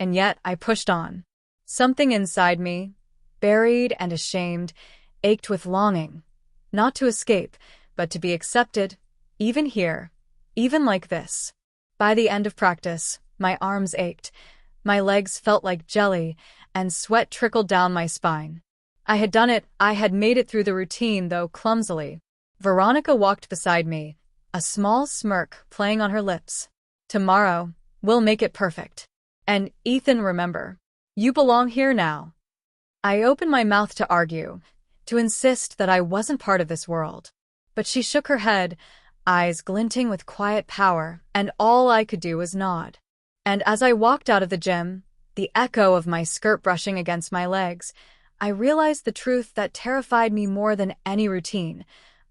and yet I pushed on. Something inside me, buried and ashamed, ached with longing, not to escape, but to be accepted, even here, even like this. By the end of practice, my arms ached, my legs felt like jelly, and sweat trickled down my spine. I had done it, I had made it through the routine, though clumsily. Veronica walked beside me, a small smirk playing on her lips. Tomorrow, we'll make it perfect. And, Ethan, remember, you belong here now. I opened my mouth to argue, to insist that I wasn't part of this world. But she shook her head, eyes glinting with quiet power, and all I could do was nod. And as I walked out of the gym, the echo of my skirt brushing against my legs, I realized the truth that terrified me more than any routine.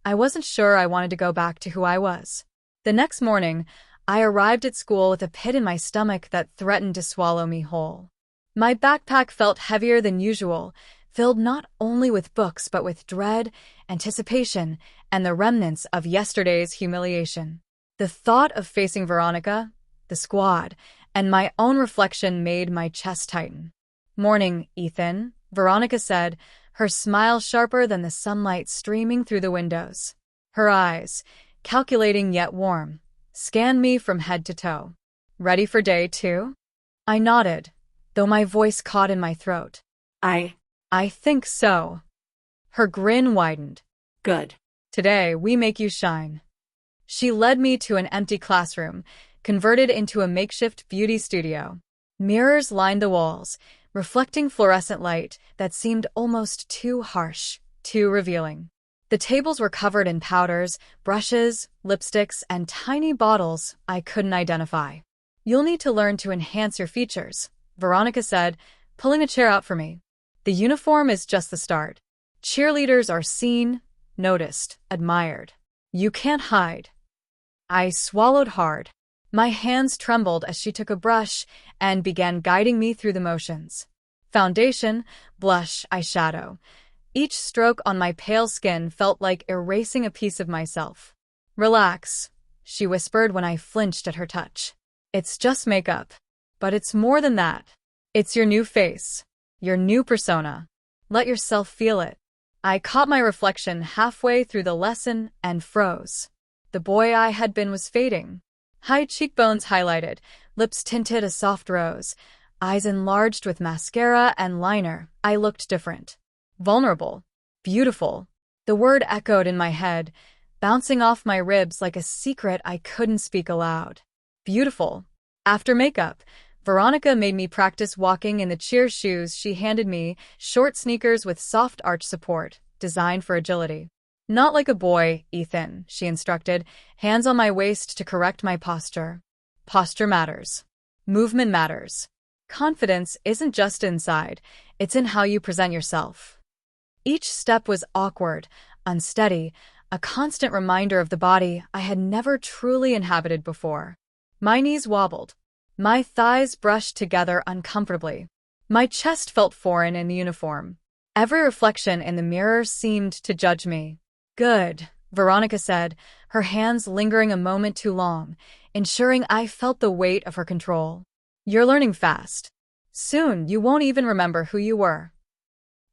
I wasn't sure I wanted to go back to who I was. The next morning, I arrived at school with a pit in my stomach that threatened to swallow me whole. My backpack felt heavier than usual, filled not only with books but with dread, anticipation, and the remnants of yesterday's humiliation. The thought of facing Veronica, the squad, and my own reflection made my chest tighten. "Morning, Ethan," Veronica said, her smile sharper than the sunlight streaming through the windows. Her eyes, calculating yet warm, scanned me from head to toe. "Ready for day 2? I nodded, though my voice caught in my throat. I think so." Her grin widened. "Good. "Today, we make you shine." She led me to an empty classroom, converted into a makeshift beauty studio. Mirrors lined the walls, reflecting fluorescent light that seemed almost too harsh, too revealing. The tables were covered in powders, brushes, lipsticks, and tiny bottles I couldn't identify. "You'll need to learn to enhance your features," Veronica said, pulling a chair out for me. "The uniform is just the start. Cheerleaders are seen, noticed, admired. You can't hide." I swallowed hard. My hands trembled as she took a brush and began guiding me through the motions. Foundation, blush, eyeshadow. Each stroke on my pale skin felt like erasing a piece of myself. "Relax," she whispered when I flinched at her touch. "It's just makeup. But it's more than that. It's your new face, your new persona. Let yourself feel it." I caught my reflection halfway through the lesson and froze. The boy I had been was fading. High cheekbones highlighted, lips tinted a soft rose, eyes enlarged with mascara and liner. I looked different. Vulnerable. Beautiful. The word echoed in my head, bouncing off my ribs like a secret I couldn't speak aloud. Beautiful. After makeup, Veronica made me practice walking in the cheer shoes she handed me, short sneakers with soft arch support, designed for agility. "Not like a boy, Ethan," she instructed, hands on my waist to correct my posture. "Posture matters. Movement matters. Confidence isn't just inside, it's in how you present yourself." Each step was awkward, unsteady, a constant reminder of the body I had never truly inhabited before. My knees wobbled. My thighs brushed together uncomfortably. My chest felt foreign in the uniform. Every reflection in the mirror seemed to judge me. "Good," Veronica said, her hands lingering a moment too long, ensuring I felt the weight of her control. "You're learning fast. Soon you won't even remember who you were."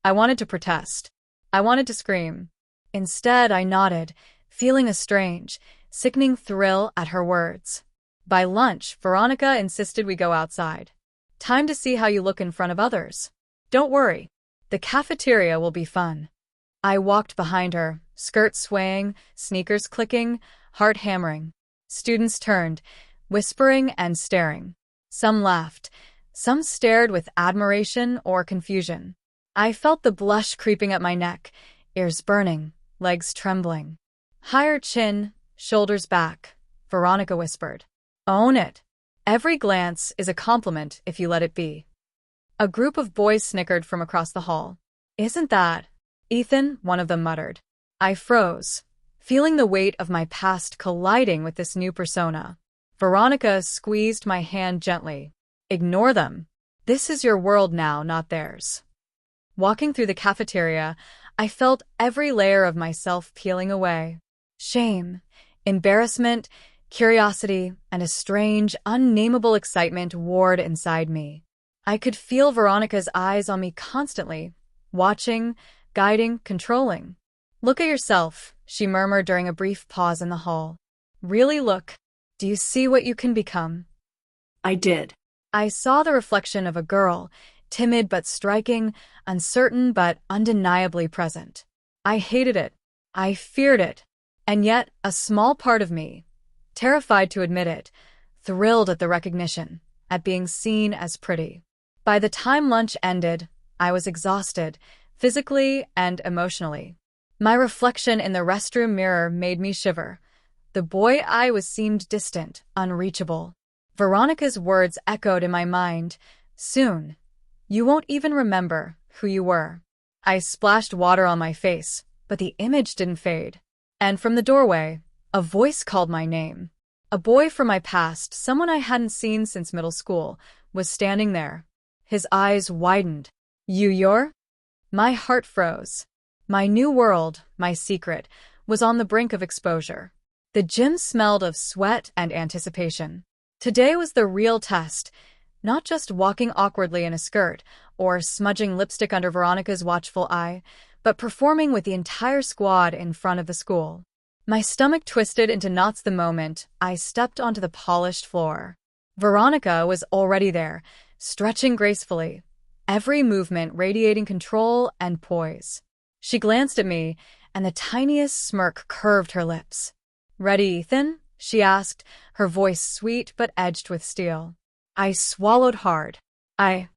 I wanted to protest. I wanted to scream. Instead, I nodded, feeling a strange, sickening thrill at her words. By lunch, Veronica insisted we go outside. "Time to see how you look in front of others. Don't worry. The cafeteria will be fun." I walked behind her, skirt swaying, sneakers clicking, heart hammering. Students turned, whispering and staring. Some laughed. Some stared with admiration or confusion. I felt the blush creeping up my neck, ears burning, legs trembling. "Higher chin, shoulders back," Veronica whispered. "Own it. Every glance is a compliment if you let it be." A group of boys snickered from across the hall. "Isn't that Ethan?" one of them muttered. I froze, feeling the weight of my past colliding with this new persona. Veronica squeezed my hand gently. "Ignore them. This is your world now, not theirs." Walking through the cafeteria, I felt every layer of myself peeling away. Shame, embarrassment, curiosity, and a strange, unnameable excitement warred inside me. I could feel Veronica's eyes on me constantly, watching, guiding, controlling. "Look at yourself," she murmured during a brief pause in the hall. "Really look. Do you see what you can become?" I did. I saw the reflection of a girl, timid but striking, uncertain but undeniably present. I hated it. I feared it. And yet, a small part of me, terrified to admit it, thrilled at the recognition, at being seen as pretty. By the time lunch ended, I was exhausted, physically and emotionally. My reflection in the restroom mirror made me shiver. The boy I was seemed distant, unreachable. Veronica's words echoed in my mind. "Soon, you won't even remember who you were." I splashed water on my face, but the image didn't fade. And from the doorway, a voice called my name. A boy from my past, someone I hadn't seen since middle school, was standing there. His eyes widened. "You're?" My heart froze. My new world, my secret, was on the brink of exposure. The gym smelled of sweat and anticipation. Today was the real test, not just walking awkwardly in a skirt or smudging lipstick under Veronica's watchful eye, but performing with the entire squad in front of the school. My stomach twisted into knots the moment I stepped onto the polished floor. Veronica was already there, stretching gracefully, every movement radiating control and poise. She glanced at me, and the tiniest smirk curved her lips. "Ready, Ethan?" she asked, her voice sweet but edged with steel. I swallowed hard. I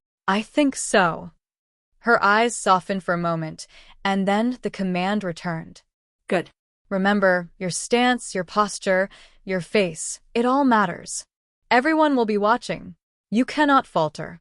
think so." Her eyes softened for a moment, and then the command returned. Good. "Remember, your stance, your posture, your face, it all matters. Everyone will be watching. You cannot falter."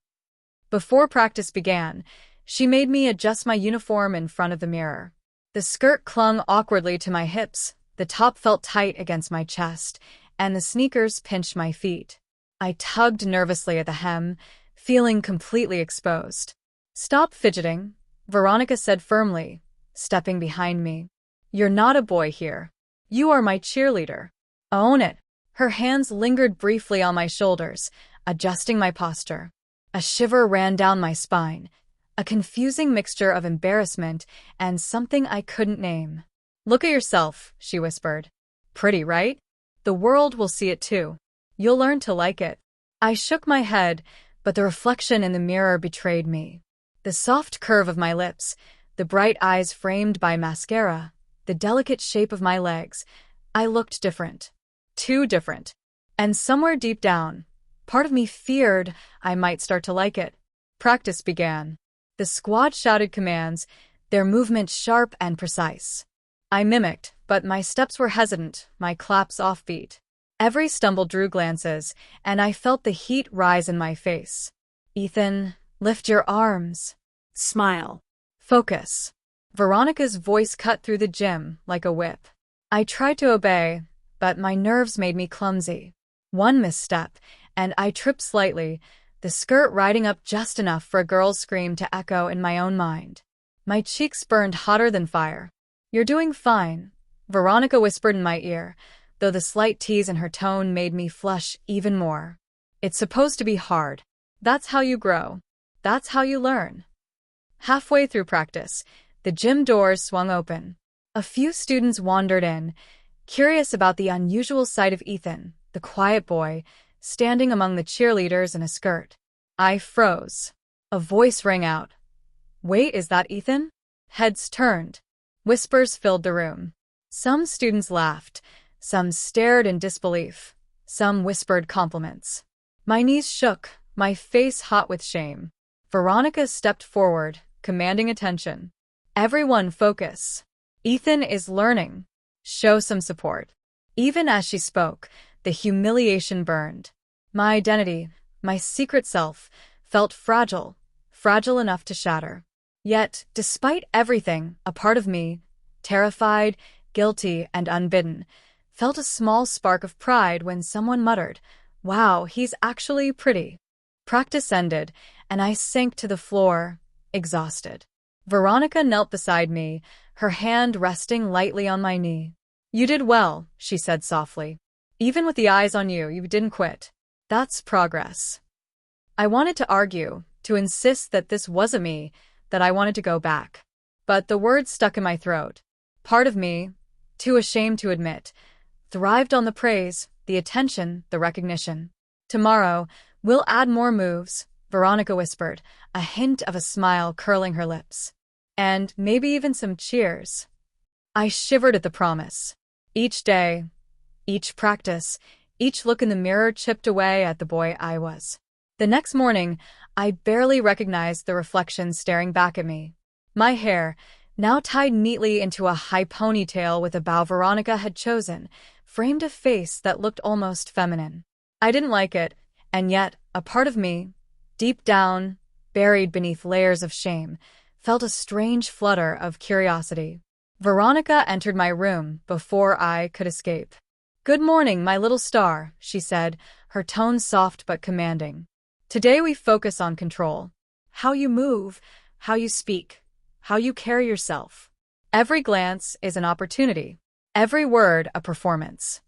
Before practice began, she made me adjust my uniform in front of the mirror. The skirt clung awkwardly to my hips, the top felt tight against my chest, and the sneakers pinched my feet. I tugged nervously at the hem, feeling completely exposed. "Stop fidgeting," Veronica said firmly, stepping behind me. "You're not a boy here. You are my cheerleader. Own it." Her hands lingered briefly on my shoulders, adjusting my posture. A shiver ran down my spine, a confusing mixture of embarrassment and something I couldn't name. "Look at yourself," she whispered. "Pretty, right? The world will see it too. You'll learn to like it." I shook my head, but the reflection in the mirror betrayed me. The soft curve of my lips, the bright eyes framed by mascara, the delicate shape of my legs, I looked different. Too different. And somewhere deep down, part of me feared I might start to like it. Practice began. The squad shouted commands, their movements sharp and precise. I mimicked, but my steps were hesitant, my claps offbeat. Every stumble drew glances, and I felt the heat rise in my face. "Ethan, lift your arms." Smile. "Focus." Veronica's voice cut through the gym like a whip. I tried to obey, but my nerves made me clumsy. One misstep, and I tripped slightly, the skirt riding up just enough for a girl's scream to echo in my own mind. My cheeks burned hotter than fire. "You're doing fine," Veronica whispered in my ear, though the slight tease in her tone made me flush even more. "It's supposed to be hard. That's how you grow. That's how you learn." Halfway through practice, the gym doors swung open. A few students wandered in, curious about the unusual sight of Ethan, the quiet boy, standing among the cheerleaders in a skirt. I froze. A voice rang out. "Wait, is that Ethan?" Heads turned. Whispers filled the room. Some students laughed, some stared in disbelief, some whispered compliments. My knees shook, my face hot with shame. Veronica stepped forward, commanding attention. "Everyone focus. Ethan is learning. Show some support." Even as she spoke, the humiliation burned. My identity, my secret self, felt fragile, fragile enough to shatter. Yet, despite everything, a part of me, terrified, guilty, and unbidden, felt a small spark of pride when someone muttered, "Wow, he's actually pretty." Practice ended, and I sank to the floor, exhausted. Veronica knelt beside me, her hand resting lightly on my knee. "You did well," she said softly. "Even with the eyes on you, you didn't quit. That's progress." I wanted to argue, to insist that this wasn't me, that I wanted to go back. But the words stuck in my throat. Part of me, too ashamed to admit, thrived on the praise, the attention, the recognition. Tomorrow, we'll add more moves, Veronica whispered, a hint of a smile curling her lips. And maybe even some cheers. I shivered at the promise. Each day, each practice, each look in the mirror chipped away at the boy I was. The next morning, I barely recognized the reflection staring back at me. My hair, now tied neatly into a high ponytail with a bow Veronica had chosen, framed a face that looked almost feminine. I didn't like it, and yet, a part of me, deep down, buried beneath layers of shame, felt a strange flutter of curiosity. Veronica entered my room before I could escape. "Good morning, my little star," she said, her tone soft but commanding. "Today we focus on control. How you move, how you speak, how you carry yourself. Every glance is an opportunity. Every word a performance."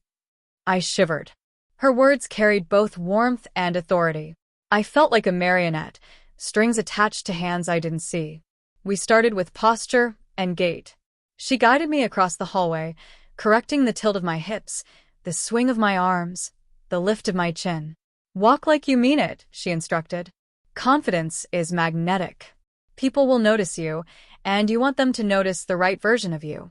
I shivered. Her words carried both warmth and authority. I felt like a marionette, strings attached to hands I didn't see. We started with posture and gait. She guided me across the hallway, correcting the tilt of my hips, the swing of my arms, the lift of my chin. "Walk like you mean it," she instructed. "Confidence is magnetic. People will notice you, and you want them to notice the right version of you."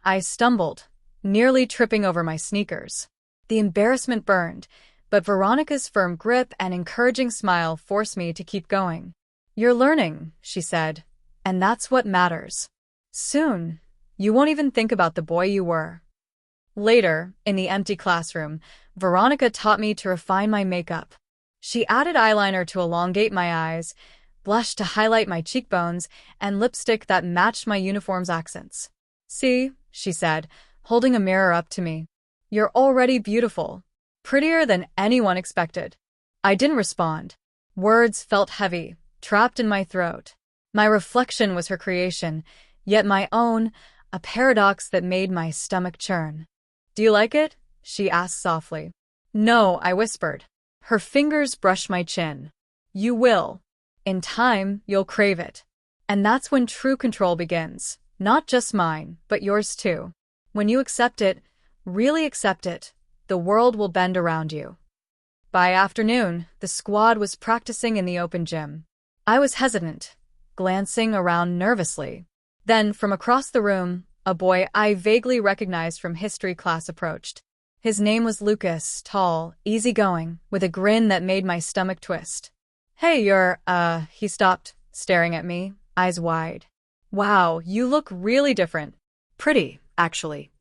I stumbled, nearly tripping over my sneakers. The embarrassment burned, but Veronica's firm grip and encouraging smile forced me to keep going. "You're learning," she said, "and that's what matters. Soon, you won't even think about the boy you were." Later, in the empty classroom, Veronica taught me to refine my makeup. She added eyeliner to elongate my eyes, blush to highlight my cheekbones, and lipstick that matched my uniform's accents. "See," she said, holding a mirror up to me. "You're already beautiful. Prettier than anyone expected." I didn't respond. Words felt heavy, trapped in my throat. My reflection was her creation, yet my own, a paradox that made my stomach churn. "Do you like it?" she asked softly. "No," I whispered. Her fingers brushed my chin. "You will. In time, you'll crave it. And that's when true control begins. Not just mine, but yours too. When you accept it, really accept it, the world will bend around you." By afternoon, the squad was practicing in the open gym. I was hesitant, glancing around nervously. Then, from across the room, a boy I vaguely recognized from history class approached. His name was Lucas, tall, easygoing, with a grin that made my stomach twist. "Hey, he stopped, staring at me, eyes wide. "Wow, you look really different." Pretty, actually.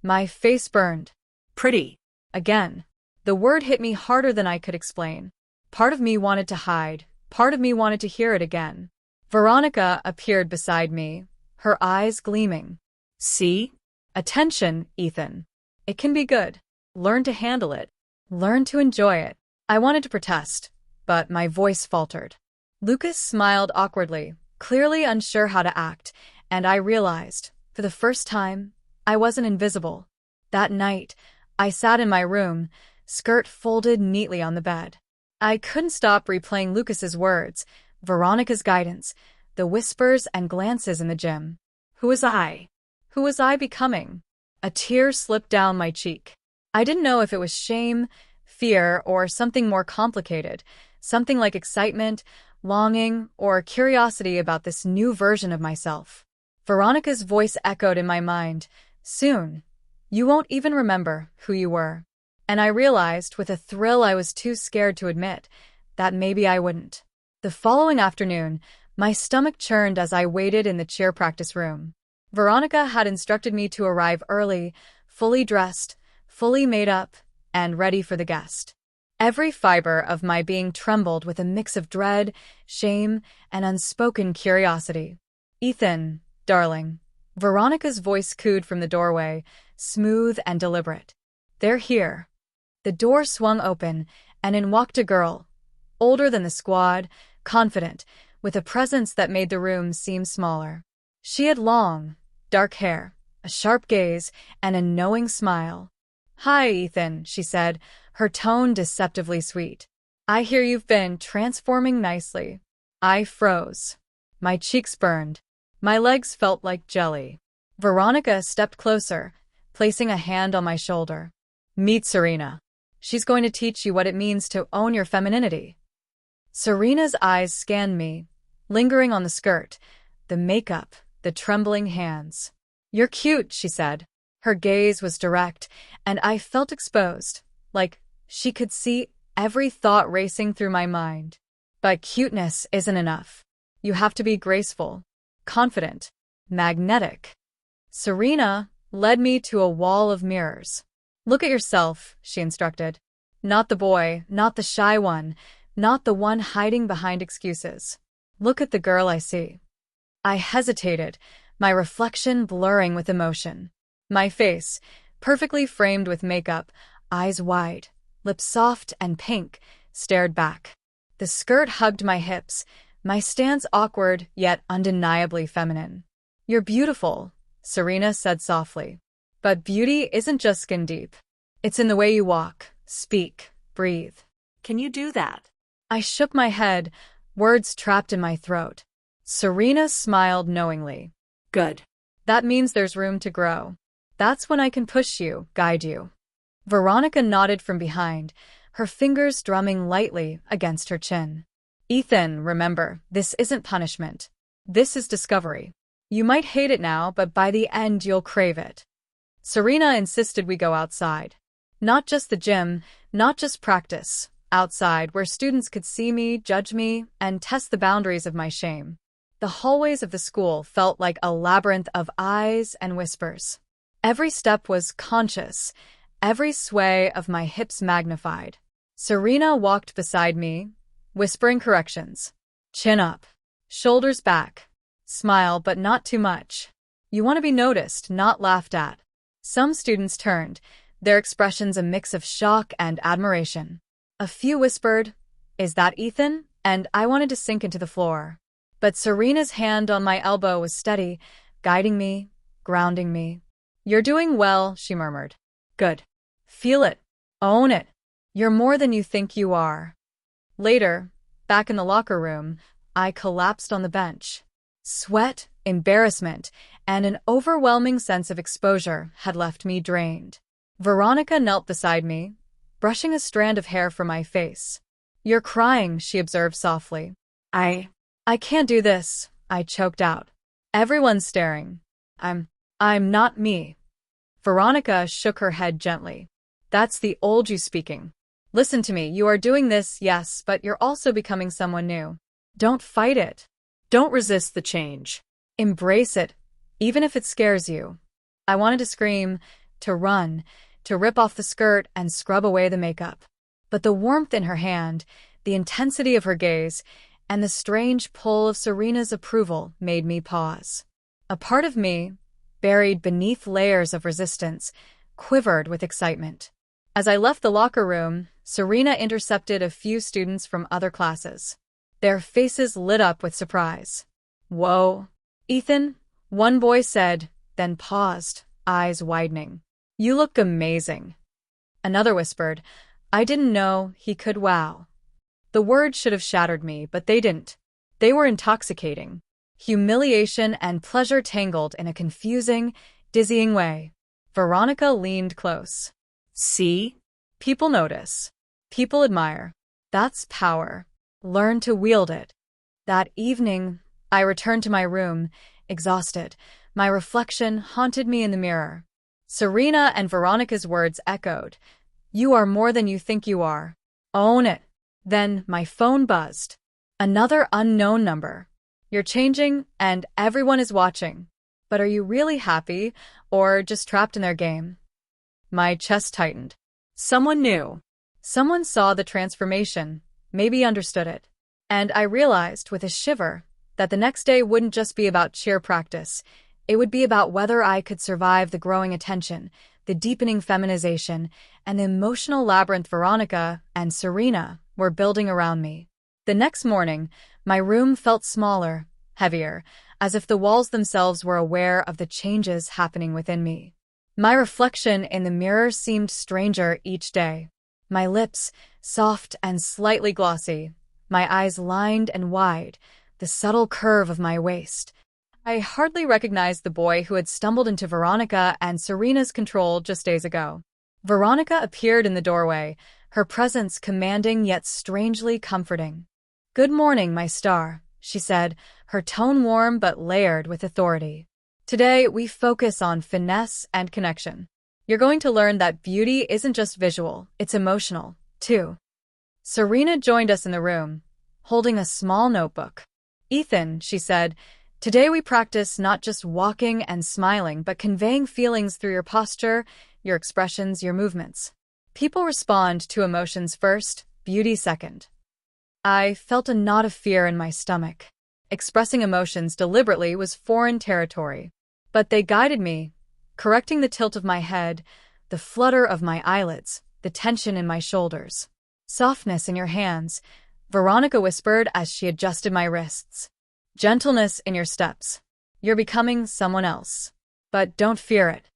My face burned. Pretty. Again. The word hit me harder than I could explain. Part of me wanted to hide, part of me wanted to hear it again. Veronica appeared beside me, her eyes gleaming. "See? Attention, Ethan. It can be good. Learn to handle it. Learn to enjoy it." I wanted to protest, but my voice faltered. Lucas smiled awkwardly, clearly unsure how to act, and I realized, for the first time, I wasn't invisible. That night, I sat in my room, skirt folded neatly on the bed. I couldn't stop replaying Lucas's words, Veronica's guidance, the whispers and glances in the gym. Who was I? Who was I becoming? A tear slipped down my cheek. I didn't know if it was shame, fear, or something more complicated, something like excitement, longing, or curiosity about this new version of myself. Veronica's voice echoed in my mind. "Soon, you won't even remember who you were." And I realized, with a thrill I was too scared to admit, that maybe I wouldn't. The following afternoon, my stomach churned as I waited in the cheer practice room. Veronica had instructed me to arrive early, fully dressed, fully made up, and ready for the guest. Every fiber of my being trembled with a mix of dread, shame, and unspoken curiosity. "Ethan, darling." Veronica's voice cooed from the doorway, smooth and deliberate. "They're here." The door swung open, and in walked a girl, older than the squad, confident, with a presence that made the room seem smaller. She had long, dark hair, a sharp gaze, and a knowing smile. "Hi, Ethan," she said, her tone deceptively sweet. "I hear you've been transforming nicely." I froze. My cheeks burned. My legs felt like jelly. Veronica stepped closer, placing a hand on my shoulder. Meet Serena. She's going to teach you what it means to own your femininity. Serena's eyes scanned me, lingering on the skirt, the makeup, the trembling hands. You're cute, she said. Her gaze was direct, and I felt exposed, like she could see every thought racing through my mind. But cuteness isn't enough. You have to be graceful, confident, magnetic. Serena led me to a wall of mirrors. Look at yourself, she instructed. Not the boy, not the shy one, not the one hiding behind excuses. Look at the girl I see. I hesitated, my reflection blurring with emotion. My face, perfectly framed with makeup, eyes wide, lips soft and pink, stared back. The skirt hugged my hips, my stance awkward yet undeniably feminine. You're beautiful, Serena said softly. But beauty isn't just skin deep. It's in the way you walk, speak, breathe. Can you do that? I shook my head, words trapped in my throat. Serena smiled knowingly. Good. That means there's room to grow. That's when I can push you, guide you. Veronica nodded from behind, her fingers drumming lightly against her chin. Ethan, remember, this isn't punishment. This is discovery. You might hate it now, but by the end you'll crave it. Serena insisted we go outside. Not just the gym, not just practice. Outside, where students could see me, judge me, and test the boundaries of my shame. The hallways of the school felt like a labyrinth of eyes and whispers. Every step was conscious, every sway of my hips magnified. Serena walked beside me, whispering corrections. Chin up, shoulders back, smile but not too much. You want to be noticed, not laughed at. Some students turned, their expressions a mix of shock and admiration. A few whispered, "Is that Ethan?" And I wanted to sink into the floor. But Serena's hand on my elbow was steady, guiding me, grounding me. You're doing well, she murmured. Good. Feel it. Own it. You're more than you think you are. Later, back in the locker room, I collapsed on the bench. Sweat, embarrassment, and an overwhelming sense of exposure had left me drained. Veronica knelt beside me, brushing a strand of hair from my face. You're crying, she observed softly. I can't do this, I choked out. Everyone's staring. I'm not me. Veronica shook her head gently. That's the old you speaking. Listen to me, you are doing this, yes, but you're also becoming someone new. Don't fight it. Don't resist the change. Embrace it, even if it scares you. I wanted to scream, to run, to rip off the skirt and scrub away the makeup. But the warmth in her hand, the intensity of her gaze, and the strange pull of Serena's approval made me pause. A part of me, buried beneath layers of resistance, quivered with excitement. As I left the locker room, Serena intercepted a few students from other classes. Their faces lit up with surprise. Whoa, Ethan, one boy said, then paused, eyes widening. You look amazing. Another whispered, I didn't know he could wow. The words should have shattered me, but they didn't. They were intoxicating. Humiliation and pleasure tangled in a confusing, dizzying way. Veronica leaned close. See? People notice. People admire. That's power. Learn to wield it. That evening, I returned to my room, exhausted. My reflection haunted me in the mirror. Serena and Veronica's words echoed. You are more than you think you are. Own it. Then my phone buzzed. Another unknown number. You're changing, and everyone is watching. But are you really happy, or just trapped in their game? My chest tightened. Someone knew. Someone saw the transformation, maybe understood it. And I realized with a shiver that the next day wouldn't just be about cheer practice. It would be about whether I could survive the growing attention, the deepening feminization, and the emotional labyrinth Veronica and Serena were building around me. The next morning, my room felt smaller, heavier, as if the walls themselves were aware of the changes happening within me. My reflection in the mirror seemed stranger each day. My lips, soft and slightly glossy, my eyes lined and wide, the subtle curve of my waist. I hardly recognized the boy who had stumbled into Veronica and Serena's control just days ago. Veronica appeared in the doorway, her presence commanding yet strangely comforting. "Good morning, my star," she said, her tone warm but layered with authority. "Today, we focus on finesse and connection. You're going to learn that beauty isn't just visual, it's emotional, too." Serena joined us in the room, holding a small notebook. "Ethan," she said, "today we practice not just walking and smiling, but conveying feelings through your posture, your expressions, your movements. People respond to emotions first, beauty second." I felt a knot of fear in my stomach. Expressing emotions deliberately was foreign territory. But they guided me, correcting the tilt of my head, the flutter of my eyelids, the tension in my shoulders. "Softness in your hands," Veronica whispered as she adjusted my wrists. "Gentleness in your steps. You're becoming someone else. But don't fear it."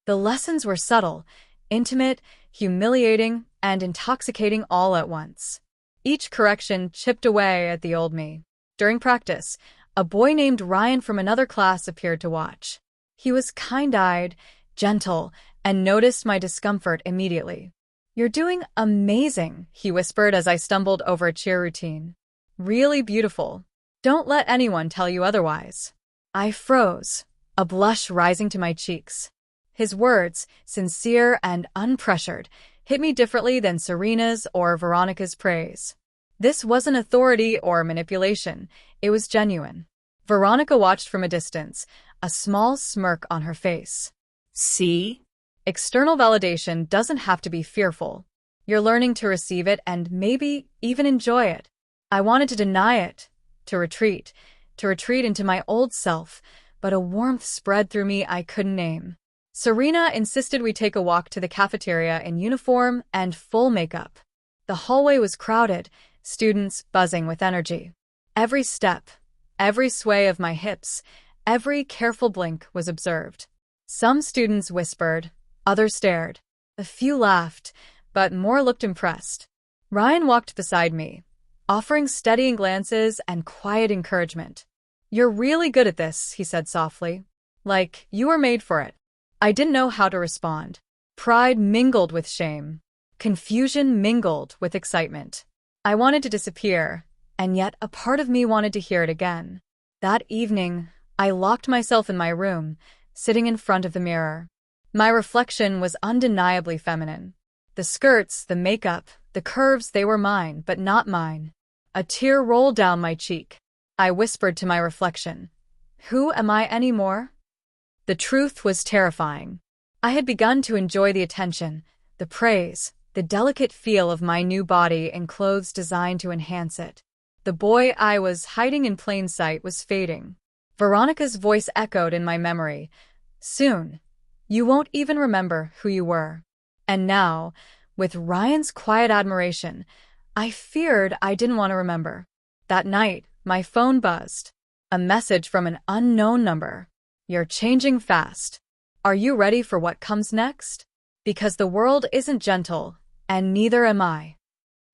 The lessons were subtle, intimate, humiliating, and intoxicating all at once. Each correction chipped away at the old me. During practice, a boy named Ryan from another class appeared to watch. He was kind-eyed, gentle, and noticed my discomfort immediately. "You're doing amazing," he whispered as I stumbled over a cheer routine. "Really beautiful. Don't let anyone tell you otherwise." I froze, a blush rising to my cheeks. His words, sincere and unpressured, hit me differently than Serena's or Veronica's praise. This wasn't authority or manipulation, it was genuine. Veronica watched from a distance, a small smirk on her face. See? External validation doesn't have to be fearful. You're learning to receive it and maybe even enjoy it. I wanted to deny it, to retreat into my old self, but a warmth spread through me I couldn't name. Serena insisted we take a walk to the cafeteria in uniform and full makeup. The hallway was crowded, students buzzing with energy. Every step, every sway of my hips, every careful blink was observed. Some students whispered, others stared. A few laughed, but more looked impressed. Ryan walked beside me, offering steadying glances and quiet encouragement. "You're really good at this," he said softly. "Like, you were made for it." I didn't know how to respond. Pride mingled with shame. Confusion mingled with excitement. I wanted to disappear, and yet a part of me wanted to hear it again. That evening, I locked myself in my room, sitting in front of the mirror. My reflection was undeniably feminine. The skirts, the makeup, the curves, they were mine, but not mine. A tear rolled down my cheek. I whispered to my reflection, "Who am I anymore?" The truth was terrifying. I had begun to enjoy the attention, the praise, the delicate feel of my new body in clothes designed to enhance it. The boy I was hiding in plain sight was fading. Veronica's voice echoed in my memory. "Soon, you won't even remember who you were." And now, with Ryan's quiet admiration, I feared I didn't want to remember. That night, my phone buzzed. A message from an unknown number. "You're changing fast. Are you ready for what comes next? Because the world isn't gentle, and neither am I."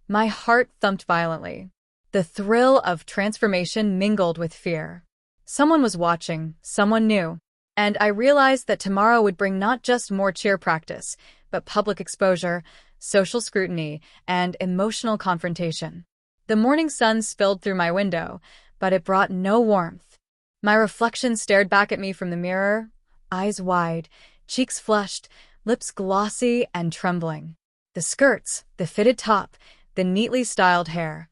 My heart thumped violently. The thrill of transformation mingled with fear. Someone was watching, someone new, and I realized that tomorrow would bring not just more cheer practice, but public exposure, social scrutiny, and emotional confrontation. The morning sun spilled through my window, but it brought no warmth. My reflection stared back at me from the mirror, eyes wide, cheeks flushed, lips glossy and trembling. The skirts, the fitted top, the neatly styled hair,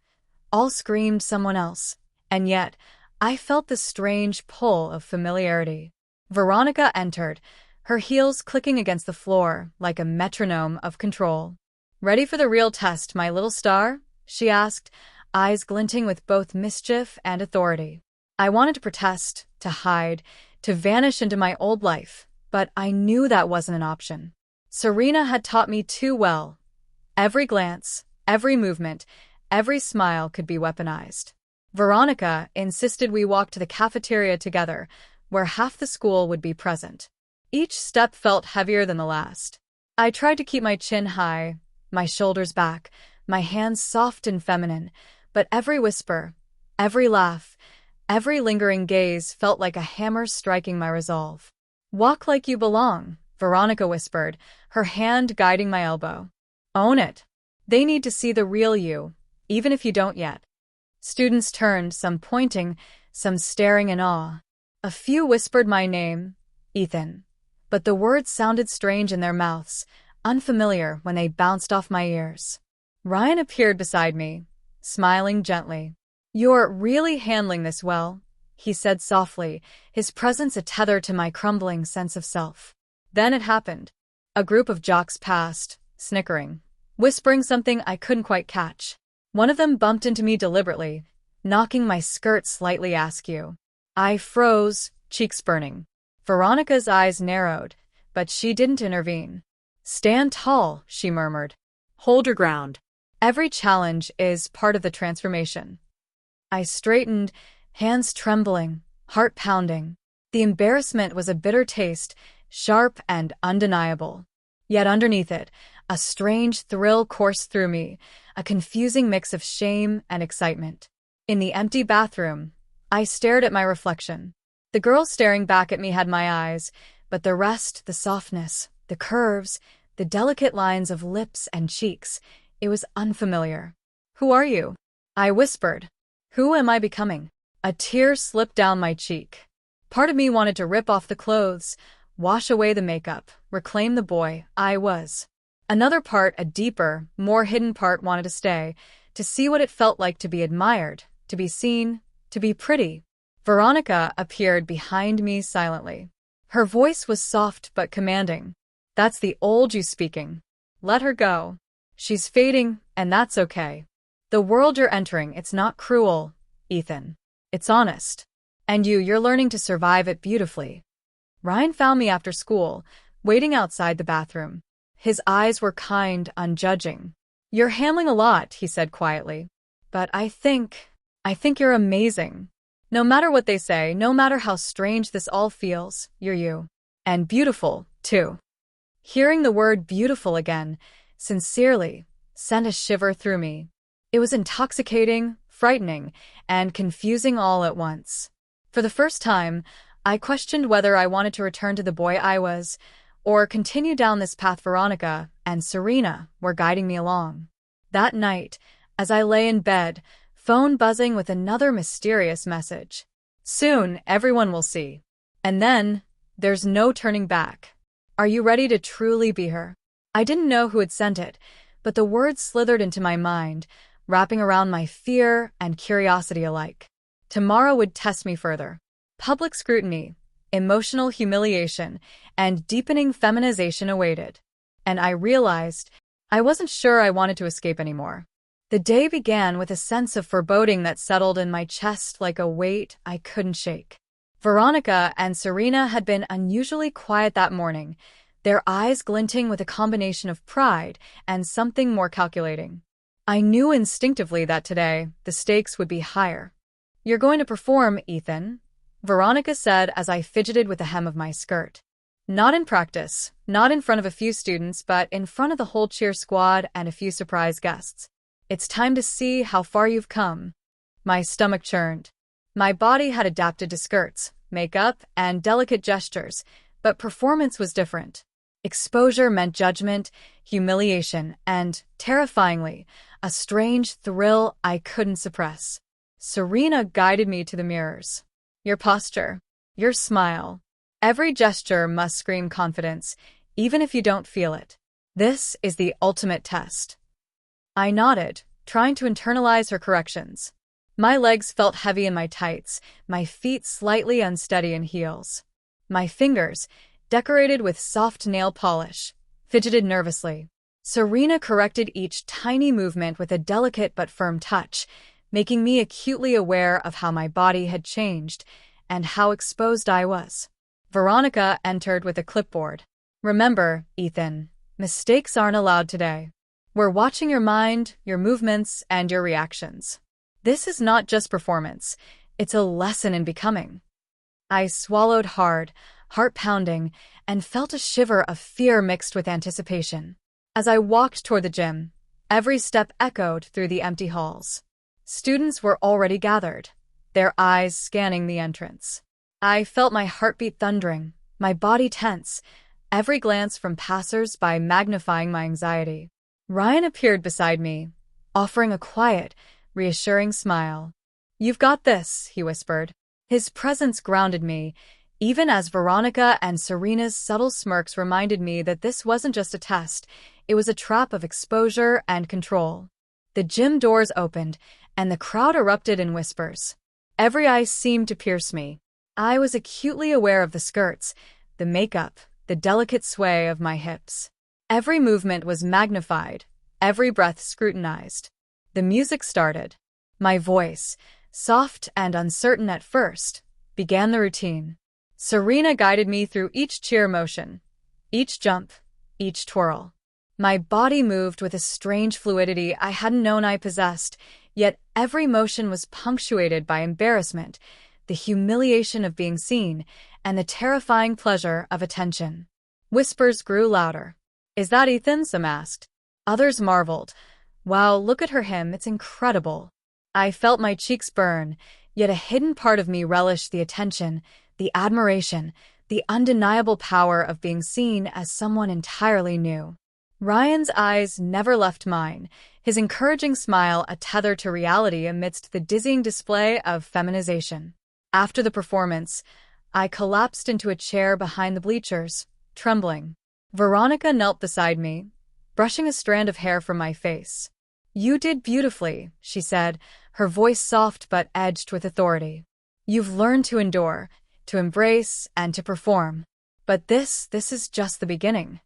all screamed someone else, and yet I felt the strange pull of familiarity. Veronica entered, her heels clicking against the floor like a metronome of control. "Ready for the real test, my little star?" she asked, eyes glinting with both mischief and authority. I wanted to protest, to hide, to vanish into my old life, but I knew that wasn't an option. Serena had taught me too well. Every glance, every movement, every smile could be weaponized. Veronica insisted we walk to the cafeteria together, where half the school would be present. Each step felt heavier than the last. I tried to keep my chin high, my shoulders back, my hands soft and feminine, But every whisper, every laugh, every lingering gaze felt like a hammer striking my resolve. "Walk like you belong," Veronica whispered, her hand guiding my elbow. "Own it. They need to see the real you, even if you don't yet." Students turned, some pointing, some staring in awe. A few whispered my name, Ethan, but the words sounded strange in their mouths, unfamiliar when they bounced off my ears. Ryan appeared beside me, smiling gently. "You're really handling this well," he said softly, his presence a tether to my crumbling sense of self. Then it happened. A group of jocks passed, snickering, whispering something I couldn't quite catch. One of them bumped into me deliberately, knocking my skirt slightly askew. I froze, cheeks burning. Veronica's eyes narrowed, but she didn't intervene. "Stand tall," she murmured. Hold your ground. "Every challenge is part of the transformation." I straightened, hands trembling, heart pounding. The embarrassment was a bitter taste, sharp and undeniable. Yet underneath it, a strange thrill coursed through me, a confusing mix of shame and excitement. In the empty bathroom, I stared at my reflection. The girl staring back at me had my eyes, but the rest, the softness, the curves, the delicate lines of lips and cheeks, it was unfamiliar. "Who are you?" I whispered. "Who am I becoming?" A tear slipped down my cheek. Part of me wanted to rip off the clothes, wash away the makeup, reclaim the boy I was. Another part, a deeper, more hidden part, wanted to stay, to see what it felt like to be admired, to be seen, to be pretty. Veronica appeared behind me silently. Her voice was soft but commanding. "That's the old you speaking. Let her go. She's fading, and that's okay. The world you're entering, it's not cruel, Ethan. It's honest. And you're learning to survive it beautifully." Ryan found me after school, waiting outside the bathroom. His eyes were kind, unjudging. "You're handling a lot," he said quietly. "But I think you're amazing. No matter what they say, no matter how strange this all feels, you're you. And beautiful, too." Hearing the word beautiful again, sincerely, sent a shiver through me. It was intoxicating, frightening, and confusing all at once. For the first time, I questioned whether I wanted to return to the boy I was, or continue down this path Veronica and Serena were guiding me along. That night, as I lay in bed, phone buzzing with another mysterious message. "Soon, everyone will see. And then, there's no turning back. Are you ready to truly be her?" I didn't know who had sent it, but the words slithered into my mind, wrapping around my fear and curiosity alike. Tomorrow would test me further. Public scrutiny, emotional humiliation, and deepening feminization awaited. And I realized I wasn't sure I wanted to escape anymore. The day began with a sense of foreboding that settled in my chest like a weight I couldn't shake. Veronica and Serena had been unusually quiet that morning, their eyes glinting with a combination of pride and something more calculating. I knew instinctively that today the stakes would be higher. "You're going to perform, Ethan," Veronica said as I fidgeted with the hem of my skirt. "Not in practice, not in front of a few students, but in front of the whole cheer squad and a few surprise guests. It's time to see how far you've come." My stomach churned. My body had adapted to skirts, makeup, and delicate gestures, but performance was different. Exposure meant judgment, humiliation, and, terrifyingly, a strange thrill I couldn't suppress. Serena guided me to the mirrors. "Your posture, your smile, every gesture must scream confidence, even if you don't feel it. This is the ultimate test." I nodded, trying to internalize her corrections. My legs felt heavy in my tights, my feet slightly unsteady in heels. My fingers, decorated with soft nail polish, fidgeted nervously. Serena corrected each tiny movement with a delicate but firm touch, making me acutely aware of how my body had changed and how exposed I was. Veronica entered with a clipboard. "Remember, Ethan, mistakes aren't allowed today. We're watching your mind, your movements, and your reactions. This is not just performance, it's a lesson in becoming." I swallowed hard, heart pounding, and felt a shiver of fear mixed with anticipation. As I walked toward the gym, every step echoed through the empty halls. Students were already gathered, their eyes scanning the entrance. I felt my heartbeat thundering, my body tense, every glance from passers-by magnifying my anxiety. Ryan appeared beside me, offering a quiet, reassuring smile. "You've got this," he whispered. His presence grounded me, even as Veronica and Serena's subtle smirks reminded me that this wasn't just a test, it was a trap of exposure and control. The gym doors opened, and the crowd erupted in whispers. Every eye seemed to pierce me. I was acutely aware of the skirts, the makeup, the delicate sway of my hips. Every movement was magnified, every breath scrutinized. The music started. My voice, soft and uncertain at first, began the routine. Serena guided me through each cheer motion, each jump, each twirl. My body moved with a strange fluidity I hadn't known I possessed, yet every motion was punctuated by embarrassment, the humiliation of being seen, and the terrifying pleasure of attention. Whispers grew louder. "Is that Ethan?" some asked. Others marveled. "Wow, look at her him, it's incredible." I felt my cheeks burn, yet a hidden part of me relished the attention, the admiration, the undeniable power of being seen as someone entirely new. Ryan's eyes never left mine, his encouraging smile a tether to reality amidst the dizzying display of feminization. After the performance, I collapsed into a chair behind the bleachers, trembling. Veronica knelt beside me, brushing a strand of hair from my face. "You did beautifully," she said, her voice soft but edged with authority. "You've learned to endure, to embrace, and to perform. But this is just the beginning."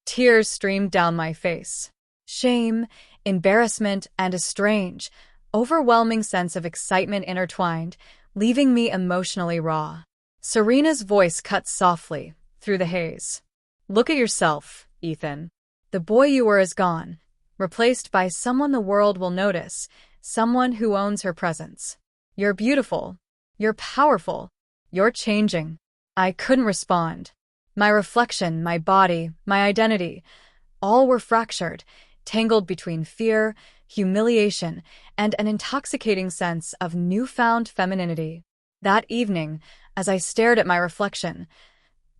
Tears streamed down my face. Shame, embarrassment, and a strange, overwhelming sense of excitement intertwined, leaving me emotionally raw. Serena's voice cut softly, through the haze. "Look at yourself, Ethan. The boy you were is gone, replaced by someone the world will notice, someone who owns her presence. You're beautiful. You're powerful. You're changing." I couldn't respond. My reflection, my body, my identity, all were fractured, tangled between fear, humiliation, and an intoxicating sense of newfound femininity. That evening, as I stared at my reflection,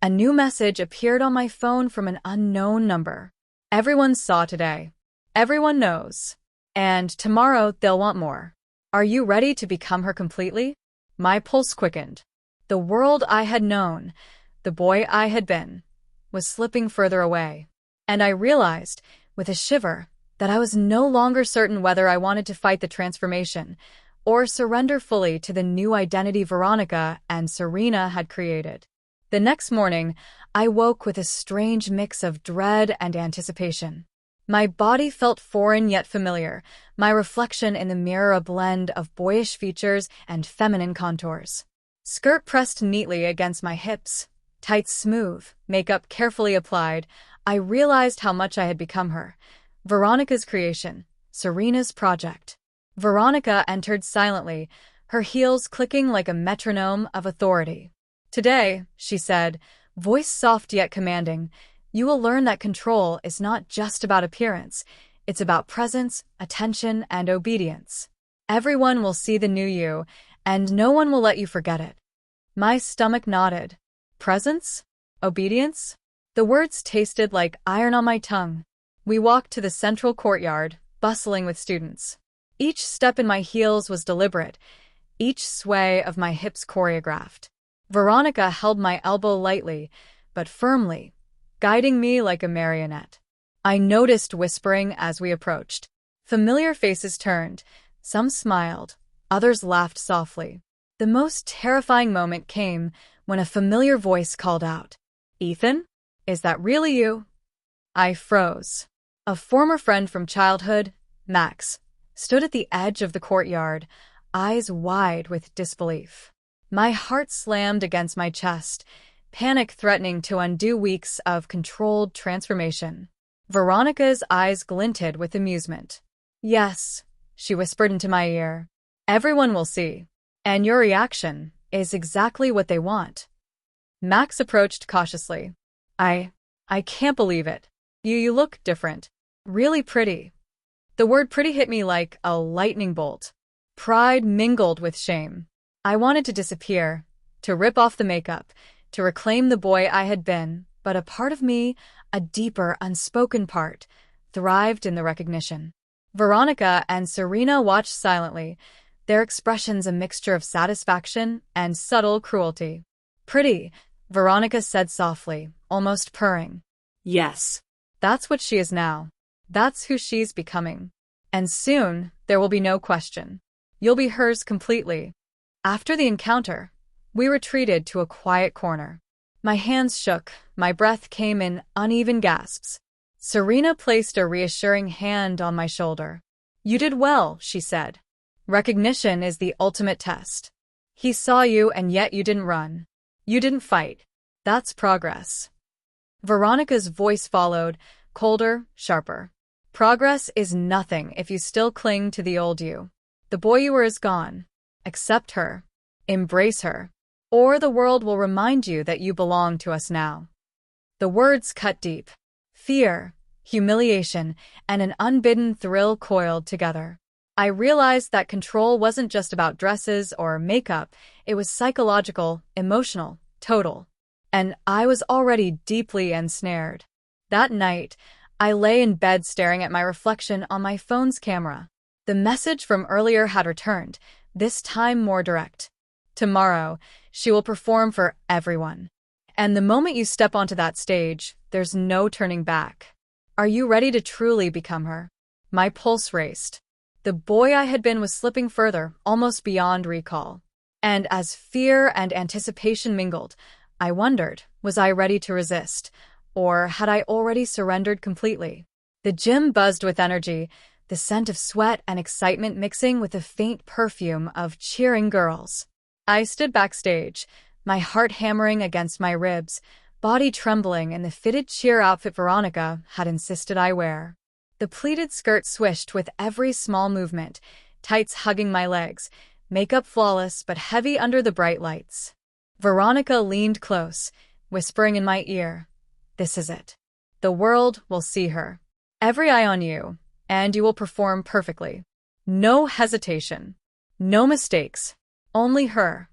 a new message appeared on my phone from an unknown number. "Everyone saw today. Everyone knows. And tomorrow they'll want more. Are you ready to become her completely?" My pulse quickened. The world I had known, the boy I had been, was slipping further away. And I realized, with a shiver, that I was no longer certain whether I wanted to fight the transformation or surrender fully to the new identity Veronica and Serena had created. The next morning, I woke with a strange mix of dread and anticipation. My body felt foreign yet familiar, my reflection in the mirror a blend of boyish features and feminine contours. Skirt pressed neatly against my hips, tights smooth, makeup carefully applied, I realized how much I had become her. Veronica's creation, Serena's project. Veronica entered silently, her heels clicking like a metronome of authority. "Today," she said, voice soft yet commanding, "you will learn that control is not just about appearance, it's about presence, attention, and obedience. Everyone will see the new you, and no one will let you forget it." My stomach nodded. Presence? Obedience? The words tasted like iron on my tongue. We walked to the central courtyard, bustling with students. Each step in my heels was deliberate, each sway of my hips choreographed. Veronica held my elbow lightly, but firmly, guiding me like a marionette. I noticed whispering as we approached. Familiar faces turned. Some smiled, others laughed softly. The most terrifying moment came when a familiar voice called out, "Ethan? Is that really you?" I froze. A former friend from childhood, Max, stood at the edge of the courtyard, eyes wide with disbelief. My heart slammed against my chest, panic threatening to undo weeks of controlled transformation. Veronica's eyes glinted with amusement. "Yes," she whispered into my ear. "Everyone will see. And your reaction is exactly what they want." Max approached cautiously. I can't believe it. You look different. Really pretty." The word pretty hit me like a lightning bolt. Pride mingled with shame. I wanted to disappear, to rip off the makeup, to reclaim the boy I had been, but a part of me, a deeper, unspoken part, thrived in the recognition. Veronica and Serena watched silently, their expressions a mixture of satisfaction and subtle cruelty. "Pretty," Veronica said softly, almost purring. Yes. "That's what she is now. That's who she's becoming. And soon, there will be no question. You'll be hers completely." After the encounter, we retreated to a quiet corner. My hands shook, my breath came in uneven gasps. Serena placed a reassuring hand on my shoulder. "You did well," she said. "Recognition is the ultimate test. He saw you and yet you didn't run. You didn't fight. That's progress." Veronica's voice followed, colder, sharper. "Progress is nothing if you still cling to the old you. The boy you were is gone. Accept her. Embrace her. Or the world will remind you that you belong to us now." The words cut deep. Fear, humiliation, and an unbidden thrill coiled together. I realized that control wasn't just about dresses or makeup, it was psychological, emotional, total. And I was already deeply ensnared. That night, I lay in bed staring at my reflection on my phone's camera. The message from earlier had returned, this time more direct. "Tomorrow, she will perform for everyone. And the moment you step onto that stage, there's no turning back. Are you ready to truly become her?" My pulse raced. The boy I had been was slipping further, almost beyond recall. And as fear and anticipation mingled, I wondered, was I ready to resist? Or had I already surrendered completely? The gym buzzed with energy, the scent of sweat and excitement mixing with the faint perfume of cheering girls. I stood backstage, my heart hammering against my ribs, body trembling in the fitted cheer outfit Veronica had insisted I wear. The pleated skirt swished with every small movement, tights hugging my legs, makeup flawless but heavy under the bright lights. Veronica leaned close, whispering in my ear, "This is it. The world will see her. Every eye on you, and you will perform perfectly. No hesitation. No mistakes. Only her."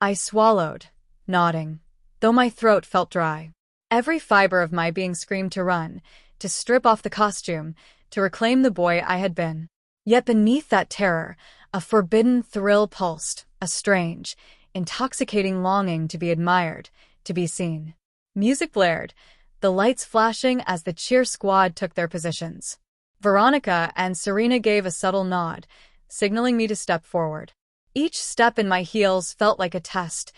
I swallowed, nodding, though my throat felt dry. Every fiber of my being screamed to run, to strip off the costume, to reclaim the boy I had been. Yet beneath that terror, a forbidden thrill pulsed, a strange, intoxicating longing to be admired, to be seen. Music blared, the lights flashing as the cheer squad took their positions. Veronica and Serena gave a subtle nod, signaling me to step forward. Each step in my heels felt like a test,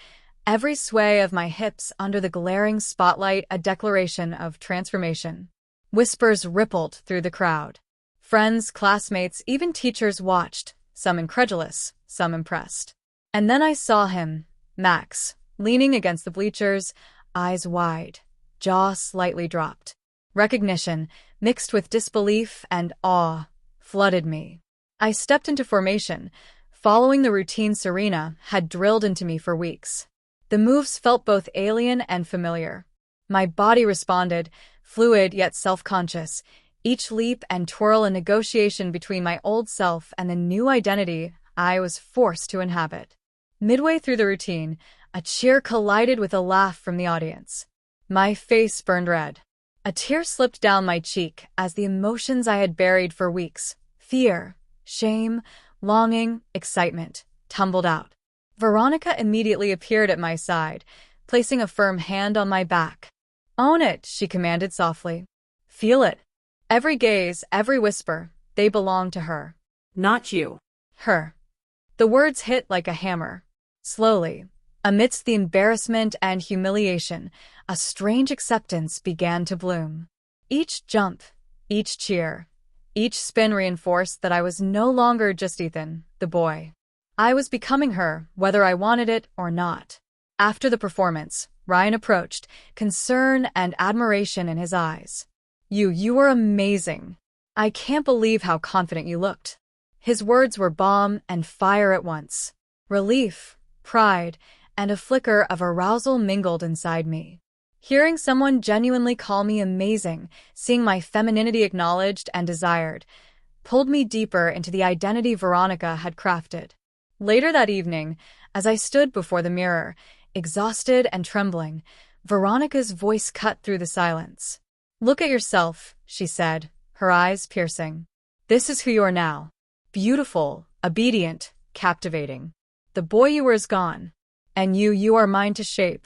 every sway of my hips under the glaring spotlight a declaration of transformation. Whispers rippled through the crowd. Friends, classmates, even teachers watched, some incredulous, some impressed. And then I saw him, Max, leaning against the bleachers, eyes wide, jaw slightly dropped. Recognition, mixed with disbelief and awe, flooded me. I stepped into formation, following the routine Serena had drilled into me for weeks. The moves felt both alien and familiar. My body responded, fluid yet self-conscious, each leap and twirl a negotiation between my old self and the new identity I was forced to inhabit. Midway through the routine, a cheer collided with a laugh from the audience. My face burned red. A tear slipped down my cheek as the emotions I had buried for weeks, fear, shame, longing, excitement, tumbled out. Veronica immediately appeared at my side, placing a firm hand on my back. "Own it," she commanded softly. "Feel it. Every gaze, every whisper, they belong to her." Not you. Her. The words hit like a hammer. Slowly, amidst the embarrassment and humiliation, a strange acceptance began to bloom. Each jump, each cheer, each spin reinforced that I was no longer just Ethan, the boy. I was becoming her, whether I wanted it or not. After the performance, Ryan approached, concern and admiration in his eyes. You were amazing. I can't believe how confident you looked." His words were balm and fire at once. Relief, pride, and a flicker of arousal mingled inside me. Hearing someone genuinely call me amazing, seeing my femininity acknowledged and desired, pulled me deeper into the identity Veronica had crafted. Later that evening, as I stood before the mirror, exhausted and trembling, Veronica's voice cut through the silence. "Look at yourself," she said, her eyes piercing. "This is who you are now. Beautiful, obedient, captivating. The boy you were is gone. And you are mine to shape.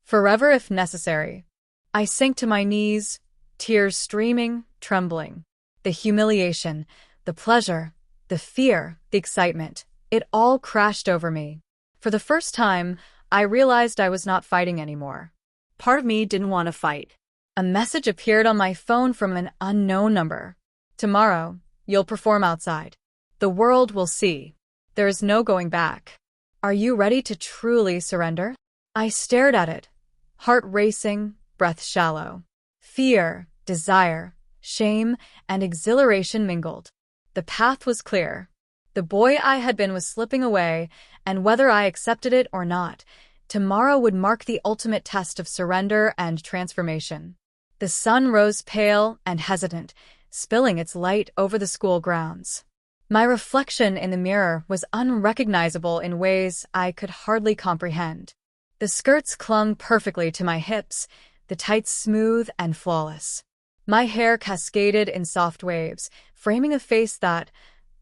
Forever if necessary." I sank to my knees, tears streaming, trembling. The humiliation, the pleasure, the fear, the excitement, it all crashed over me. For the first time, I realized I was not fighting anymore. Part of me didn't want to fight. A message appeared on my phone from an unknown number. "Tomorrow, you'll perform outside. The world will see. There is no going back. Are you ready to truly surrender?" I stared at it, heart racing, breath shallow. Fear, desire, shame, and exhilaration mingled. The path was clear. The boy I had been was slipping away, and whether I accepted it or not, tomorrow would mark the ultimate test of surrender and transformation. The sun rose pale and hesitant, spilling its light over the school grounds. My reflection in the mirror was unrecognizable in ways I could hardly comprehend. The skirts clung perfectly to my hips, the tights smooth and flawless. My hair cascaded in soft waves, framing a face that,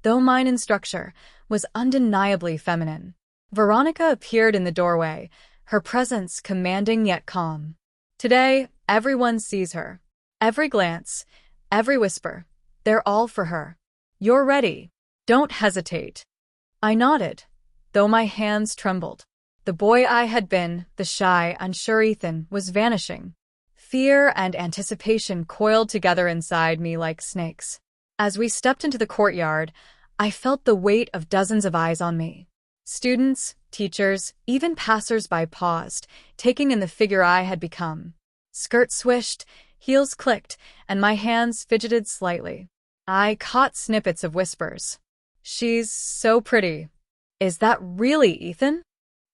though mine in structure, was undeniably feminine. Veronica appeared in the doorway, her presence commanding yet calm. Today, everyone sees her. Every glance, every whisper, they're all for her. "You're ready. Don't hesitate." I nodded, though my hands trembled. The boy I had been, the shy, unsure Ethan, was vanishing. Fear and anticipation coiled together inside me like snakes. As we stepped into the courtyard, I felt the weight of dozens of eyes on me. Students, teachers, even passers-by paused, taking in the figure I had become. Skirts swished, heels clicked, and my hands fidgeted slightly. I caught snippets of whispers. "She's so pretty. Is that really Ethan?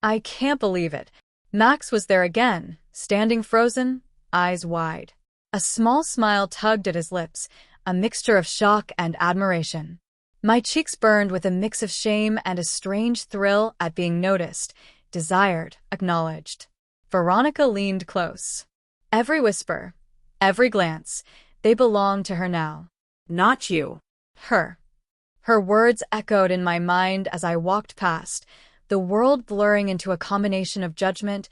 I can't believe it." Max was there again, standing frozen, eyes wide. A small smile tugged at his lips, a mixture of shock and admiration. My cheeks burned with a mix of shame and a strange thrill at being noticed, desired, acknowledged. Veronica leaned close. Every whisper, every glance, they belonged to her now. Not you. Her. Her words echoed in my mind as I walked past, the world blurring into a combination of judgment,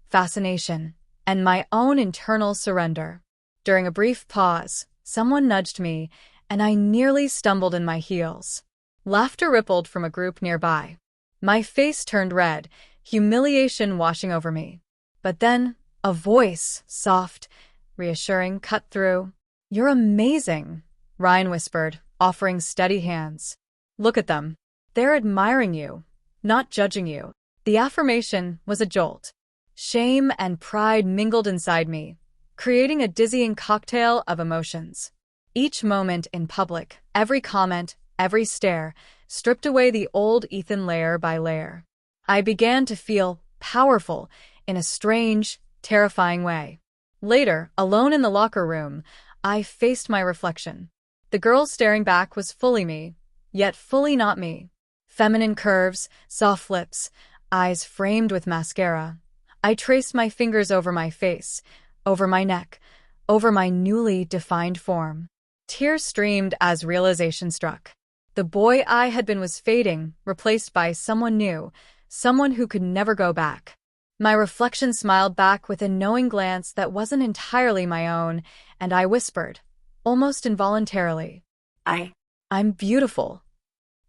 fascination, and my own internal surrender. During a brief pause, someone nudged me, and I nearly stumbled in my heels. Laughter rippled from a group nearby. My face turned red, humiliation washing over me. But then, a voice, soft, reassuring, cut through. "You're amazing," Ryan whispered, offering steady hands. "Look at them. They're admiring you, not judging you." The affirmation was a jolt. Shame and pride mingled inside me, creating a dizzying cocktail of emotions. Each moment in public, every comment, every stare, stripped away the old Ethan layer by layer. I began to feel powerful in a strange, terrifying way. Later, alone in the locker room, I faced my reflection. The girl staring back was fully me, yet fully not me. Feminine curves, soft lips, eyes framed with mascara. I traced my fingers over my face, over my neck, over my newly defined form. Tears streamed as realization struck. The boy I had been was fading, replaced by someone new, someone who could never go back. My reflection smiled back with a knowing glance that wasn't entirely my own, and I whispered, almost involuntarily, I'm beautiful."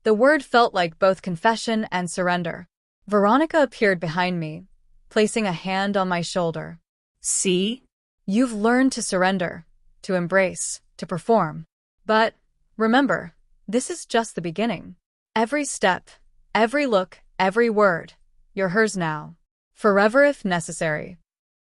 The word felt like both confession and surrender. Veronica appeared behind me, placing a hand on my shoulder. "See? You've learned to surrender, to embrace, to perform. But remember, this is just the beginning. Every step, every look, every word, you're hers now. Forever if necessary."